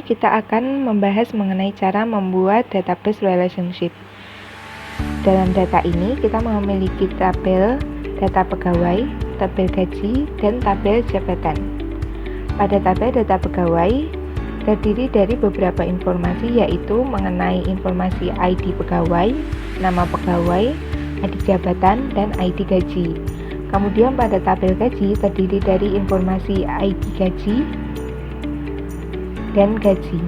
kita akan membahas mengenai cara membuat database relationship. Dalam data ini kita memiliki tabel data pegawai, tabel gaji, dan tabel jabatan. Pada tabel data pegawai terdiri dari beberapa informasi, yaitu mengenai informasi ID pegawai, nama pegawai, ID jabatan, dan ID gaji. Kemudian pada tabel gaji terdiri dari informasi ID gaji dan gaji.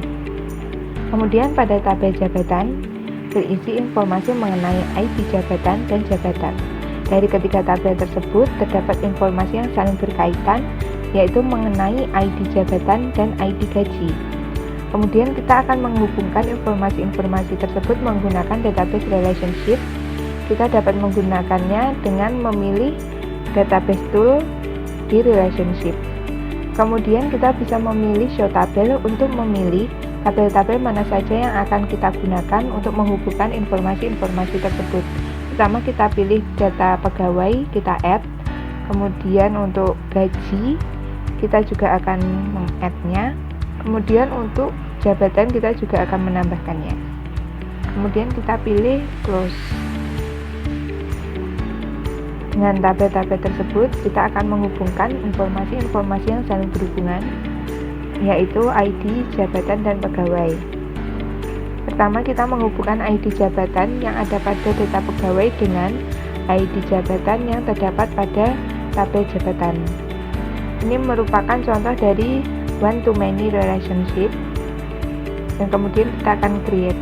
Kemudian pada tabel jabatan berisi informasi mengenai ID jabatan dan jabatan. Dari ketiga tabel tersebut terdapat informasi yang saling berkaitan, yaitu mengenai ID jabatan dan ID gaji. Kemudian kita akan menghubungkan informasi-informasi tersebut menggunakan database relationship. Kita dapat menggunakannya dengan memilih database tool di relationship. Kemudian kita bisa memilih show tabel untuk memilih tabel-tabel mana saja yang akan kita gunakan untuk menghubungkan informasi-informasi tersebut. Pertama kita pilih data pegawai, kita add. Kemudian untuk gaji kita juga akan meng-add-nya. Kemudian untuk jabatan kita juga akan menambahkannya. Kemudian kita pilih close. Dengan tabel-tabel tersebut kita akan menghubungkan informasi-informasi yang saling berhubungan, yaitu ID, jabatan, dan pegawai. Pertama kita menghubungkan ID jabatan yang ada pada data pegawai dengan ID jabatan yang terdapat pada tabel jabatan. Ini merupakan contoh dari one-to-many relationship, dan kemudian kita akan create.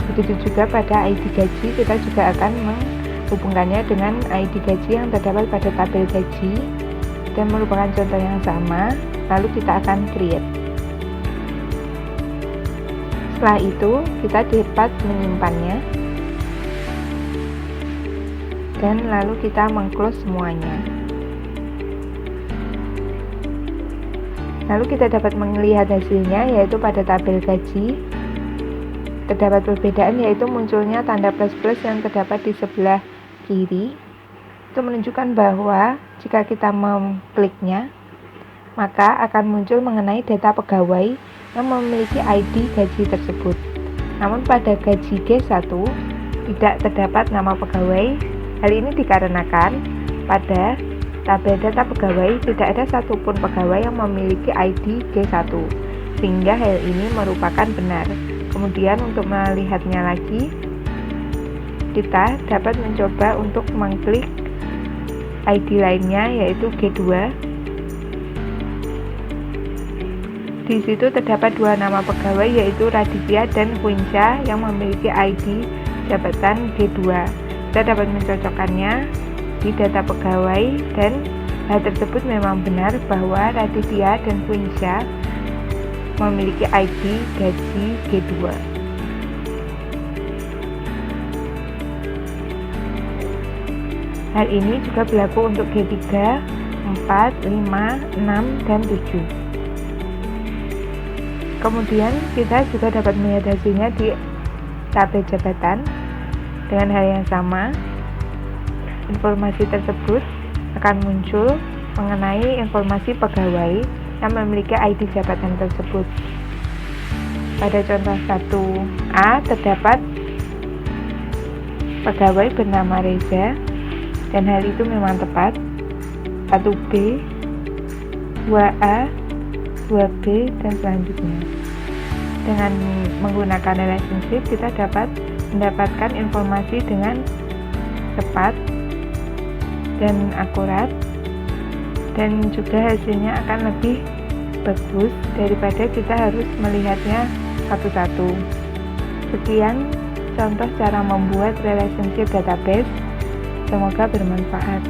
Begitu juga pada ID gaji, kita juga akan menghubungkannya dengan ID gaji yang terdapat pada tabel gaji, dan merupakan contoh yang sama. Lalu kita akan create. Setelah itu kita dapat menyimpannya, dan lalu kita meng-close semuanya. Lalu kita dapat melihat hasilnya, yaitu pada tabel gaji terdapat perbedaan, yaitu munculnya tanda plus-plus yang terdapat di sebelah kiri. Itu menunjukkan bahwa jika kita mengkliknya, maka akan muncul mengenai data pegawai yang memiliki ID gaji tersebut. Namun pada gaji G1 tidak terdapat nama pegawai. Hal ini dikarenakan pada tabel data pegawai tidak ada satupun pegawai yang memiliki ID G1, sehingga hal ini merupakan benar. Kemudian untuk melihatnya lagi, kita dapat mencoba untuk mengklik ID lainnya, yaitu G2. Di situ terdapat dua nama pegawai, yaitu Raditya dan Puinsha yang memiliki ID jabatan G2. Kita dapat mencocokkannya di data pegawai, dan hal tersebut memang benar bahwa Raditya dan Puinsha memiliki ID gaji G2. Hal ini juga berlaku untuk G3, 4, 5, 6, dan 7. Kemudian kita juga dapat melihat hasilnya di tabel jabatan dengan hal yang sama. Informasi tersebut akan muncul mengenai informasi pegawai yang memiliki ID jabatan tersebut. Pada contoh 1A terdapat pegawai bernama Reza, dan hal itu memang tepat. 1B, 2A, 2B, dan selanjutnya. Dengan menggunakan relationship kita dapat mendapatkan informasi dengan cepat dan akurat, dan juga hasilnya akan lebih bagus daripada kita harus melihatnya satu-satu. Sekian contoh cara membuat relationship database. Semoga bermanfaat.